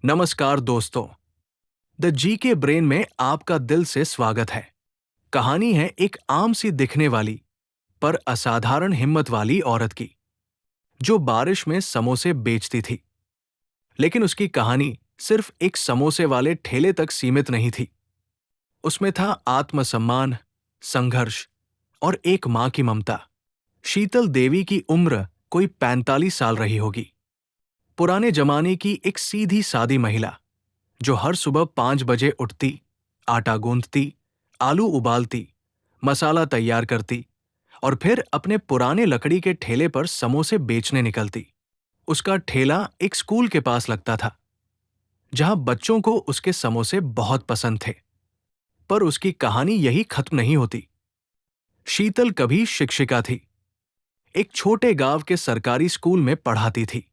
नमस्कार दोस्तों। द जी के ब्रेन में आपका दिल से स्वागत है। कहानी है एक आम सी दिखने वाली पर असाधारण हिम्मत वाली औरत की, जो बारिश में समोसे बेचती थी। लेकिन उसकी कहानी सिर्फ एक समोसे वाले ठेले तक सीमित नहीं थी। उसमें था आत्मसम्मान, संघर्ष और एक मां की ममता। शीतल देवी की उम्र कोई 45 साल रही होगी। पुराने जमाने की एक सीधी सादी महिला, जो हर सुबह 5 बजे उठती, आटा गूंथती, आलू उबालती, मसाला तैयार करती और फिर अपने पुराने लकड़ी के ठेले पर समोसे बेचने निकलती। उसका ठेला एक स्कूल के पास लगता था, जहां बच्चों को उसके समोसे बहुत पसंद थे। पर उसकी कहानी यही खत्म नहीं होती। शीतल कभी शिक्षिका थी, एक छोटे गांव के सरकारी स्कूल में पढ़ाती थी।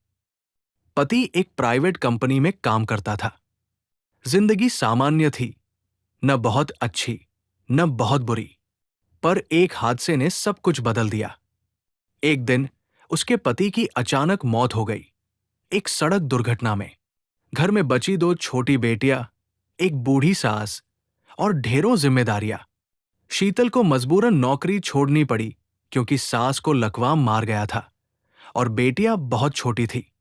पति एक प्राइवेट कंपनी में काम करता था। जिंदगी सामान्य थी, न बहुत अच्छी, न बहुत बुरी। पर एक हादसे ने सब कुछ बदल दिया। एक दिन उसके पति की अचानक मौत हो गई, एक सड़क दुर्घटना में। घर में बची दो छोटी बेटियां, एक बूढ़ी सास और ढेरों जिम्मेदारियां। शीतल को मजबूरन नौकरी छोड़नी पड़ी, क्योंकि सास को लकवा मार गया था और बेटियां बहुत छोटी थी।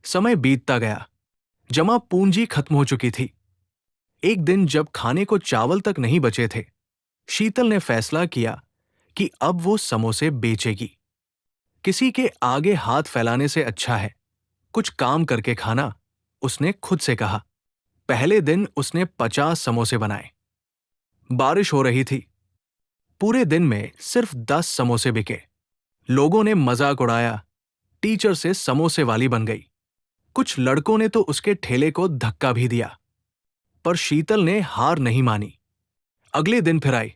समय बीतता गया, जमा पूंजी खत्म हो चुकी थी। एक दिन जब खाने को चावल तक नहीं बचे थे, शीतल ने फैसला किया कि अब वो समोसे बेचेगी। किसी के आगे हाथ फैलाने से अच्छा है कुछ काम करके खाना, उसने खुद से कहा। पहले दिन उसने 50 समोसे बनाए। बारिश हो रही थी। पूरे दिन में सिर्फ 10 समोसे बिके। लोगों ने मजाक उड़ाया, टीचर से समोसे वाली बन गई। कुछ लड़कों ने तो उसके ठेले को धक्का भी दिया। पर शीतल ने हार नहीं मानी। अगले दिन फिर आई।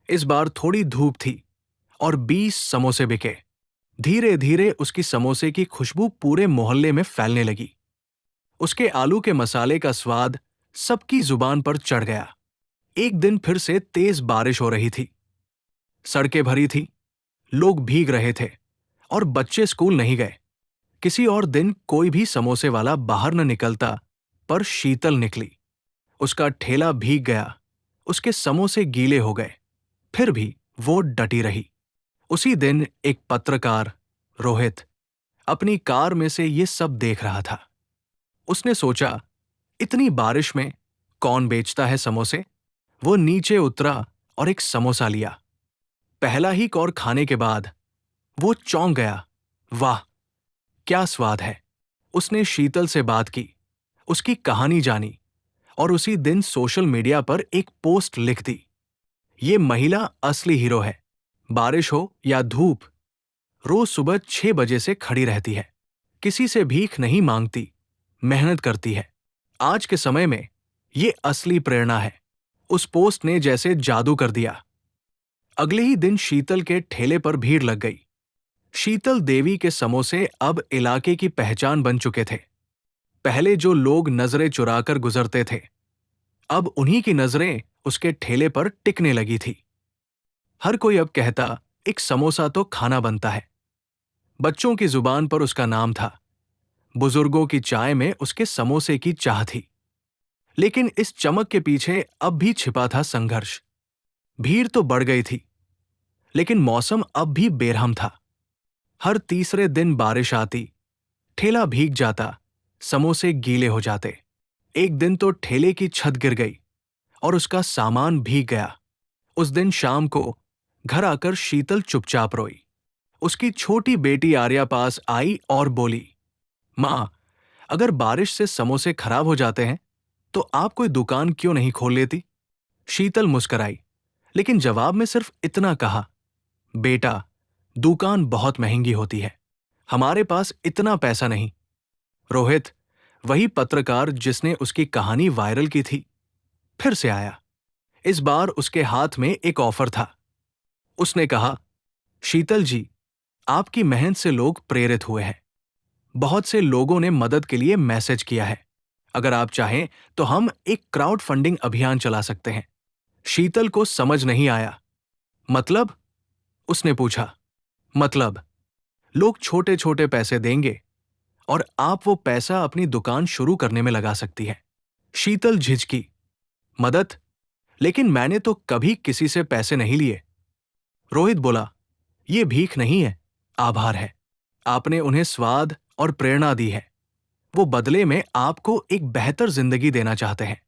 इस बार थोड़ी धूप थी और 20 समोसे बिके। धीरे धीरे उसकी समोसे की खुशबू पूरे मोहल्ले में फैलने लगी। उसके आलू के मसाले का स्वाद सबकी जुबान पर चढ़ गया। एक दिन फिर से तेज बारिश हो रही थी। सड़कें भरी थी, लोग भीग रहे थे और बच्चे स्कूल नहीं गए। किसी और दिन कोई भी समोसे वाला बाहर न निकलता, पर शीतल निकली। उसका ठेला भीग गया, उसके समोसे गीले हो गए, फिर भी वो डटी रही। उसी दिन एक पत्रकार, रोहित, अपनी कार में से ये सब देख रहा था। उसने सोचा, इतनी बारिश में कौन बेचता है समोसे? वो नीचे उतरा और एक समोसा लिया। पहला ही कौर खाने के बाद वो चौंक गया। वाह, क्या स्वाद है! उसने शीतल से बात की, उसकी कहानी जानी और उसी दिन सोशल मीडिया पर एक पोस्ट लिख दी। ये महिला असली हीरो है। बारिश हो या धूप, रोज सुबह 6 बजे से खड़ी रहती है। किसी से भीख नहीं मांगती, मेहनत करती है। आज के समय में ये असली प्रेरणा है। उस पोस्ट ने जैसे जादू कर दिया। अगले ही दिन शीतल के ठेले पर भीड़ लग गई। शीतल देवी के समोसे अब इलाके की पहचान बन चुके थे। पहले जो लोग नजरें चुराकर गुजरते थे, अब उन्हीं की नजरें उसके ठेले पर टिकने लगी थी। हर कोई अब कहता, एक समोसा तो खाना बनता है। बच्चों की जुबान पर उसका नाम था। बुजुर्गों की चाय में उसके समोसे की चाह थी। लेकिन इस चमक के पीछे अब भी छिपा था संघर्ष। भीड़ तो बढ़ गई थी, लेकिन मौसम अब भी बेरहम था। हर तीसरे दिन बारिश आती, ठेला भीग जाता, समोसे गीले हो जाते। एक दिन तो ठेले की छत गिर गई और उसका सामान भीग गया। उस दिन शाम को घर आकर शीतल चुपचाप रोई। उसकी छोटी बेटी आर्या पास आई और बोली, माँ, अगर बारिश से समोसे खराब हो जाते हैं तो आप कोई दुकान क्यों नहीं खोल लेती? शीतल मुस्कराई, लेकिन जवाब में सिर्फ इतना कहा, बेटा, दुकान बहुत महंगी होती है, हमारे पास इतना पैसा नहीं। रोहित, वही पत्रकार जिसने उसकी कहानी वायरल की थी, फिर से आया। इस बार उसके हाथ में एक ऑफर था। उसने कहा, शीतल जी, आपकी मेहनत से लोग प्रेरित हुए हैं। बहुत से लोगों ने मदद के लिए मैसेज किया है। अगर आप चाहें तो हम एक क्राउड फंडिंग अभियान चला सकते हैं। शीतल को समझ नहीं आया। मतलब? उसने पूछा। मतलब, लोग छोटे छोटे पैसे देंगे और आप वो पैसा अपनी दुकान शुरू करने में लगा सकती हैं। शीतल झिझकी, मदद? लेकिन मैंने तो कभी किसी से पैसे नहीं लिए। रोहित बोला, ये भीख नहीं है, आभार है। आपने उन्हें स्वाद और प्रेरणा दी है। वो बदले में आपको एक बेहतर जिंदगी देना चाहते हैं।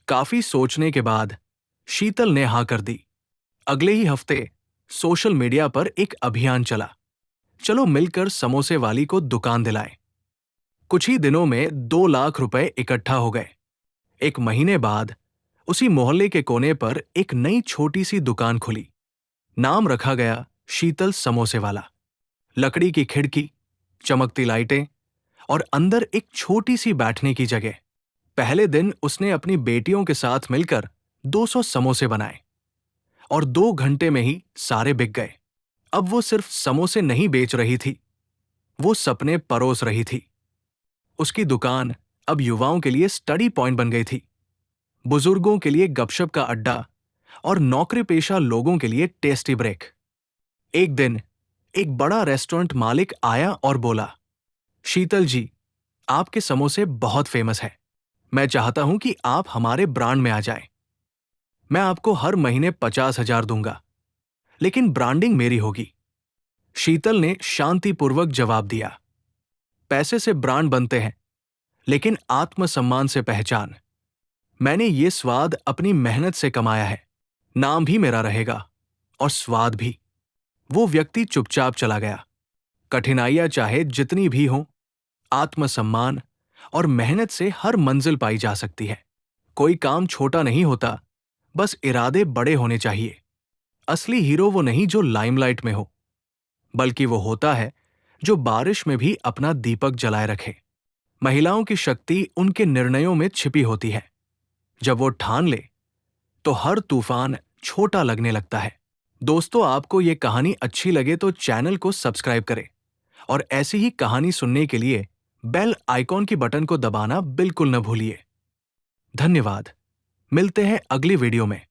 काफी सोचने के बाद शीतल ने हाँ कर दी। अगले ही हफ्ते सोशल मीडिया पर एक अभियान चला, चलो मिलकर समोसे वाली को दुकान दिलाएं। कुछ ही दिनों में 2 लाख रुपए इकट्ठा हो गए। एक महीने बाद उसी मोहल्ले के कोने पर एक नई छोटी सी दुकान खुली। नाम रखा गया शीतल समोसे वाला। लकड़ी की खिड़की, चमकती लाइटें और अंदर एक छोटी सी बैठने की जगह। पहले दिन उसने अपनी बेटियों के साथ मिलकर 200 समोसे बनाए और 2 घंटे में ही सारे बिक गए। अब वो सिर्फ समोसे नहीं बेच रही थी, वो सपने परोस रही थी। उसकी दुकान अब युवाओं के लिए स्टडी पॉइंट बन गई थी, बुजुर्गों के लिए गपशप का अड्डा और नौकरी पेशा लोगों के लिए टेस्टी ब्रेक। एक दिन एक बड़ा रेस्टोरेंट मालिक आया और बोला, शीतल जी, आपके समोसे बहुत फेमस हैं। मैं चाहता हूं कि आप हमारे ब्रांड में आ जाएं। मैं आपको हर महीने 50,000 दूंगा, लेकिन ब्रांडिंग मेरी होगी। शीतल ने शांतिपूर्वक जवाब दिया, पैसे से ब्रांड बनते हैं, लेकिन आत्मसम्मान से पहचान। मैंने ये स्वाद अपनी मेहनत से कमाया है। नाम भी मेरा रहेगा और स्वाद भी। वो व्यक्ति चुपचाप चला गया। कठिनाइयां चाहे जितनी भी हों, आत्मसम्मान और मेहनत से हर मंजिल पाई जा सकती है। कोई काम छोटा नहीं होता, बस इरादे बड़े होने चाहिए। असली हीरो वो नहीं जो लाइमलाइट में हो, बल्कि वो होता है जो बारिश में भी अपना दीपक जलाए रखे। महिलाओं की शक्ति उनके निर्णयों में छिपी होती है। जब वो ठान ले तो हर तूफान छोटा लगने लगता है। दोस्तों, आपको ये कहानी अच्छी लगे तो चैनल को सब्सक्राइब करें और ऐसी ही कहानी सुनने के लिए बेल आइकॉन की बटन को दबाना बिल्कुल न भूलिए। धन्यवाद। मिलते हैं अगली वीडियो में।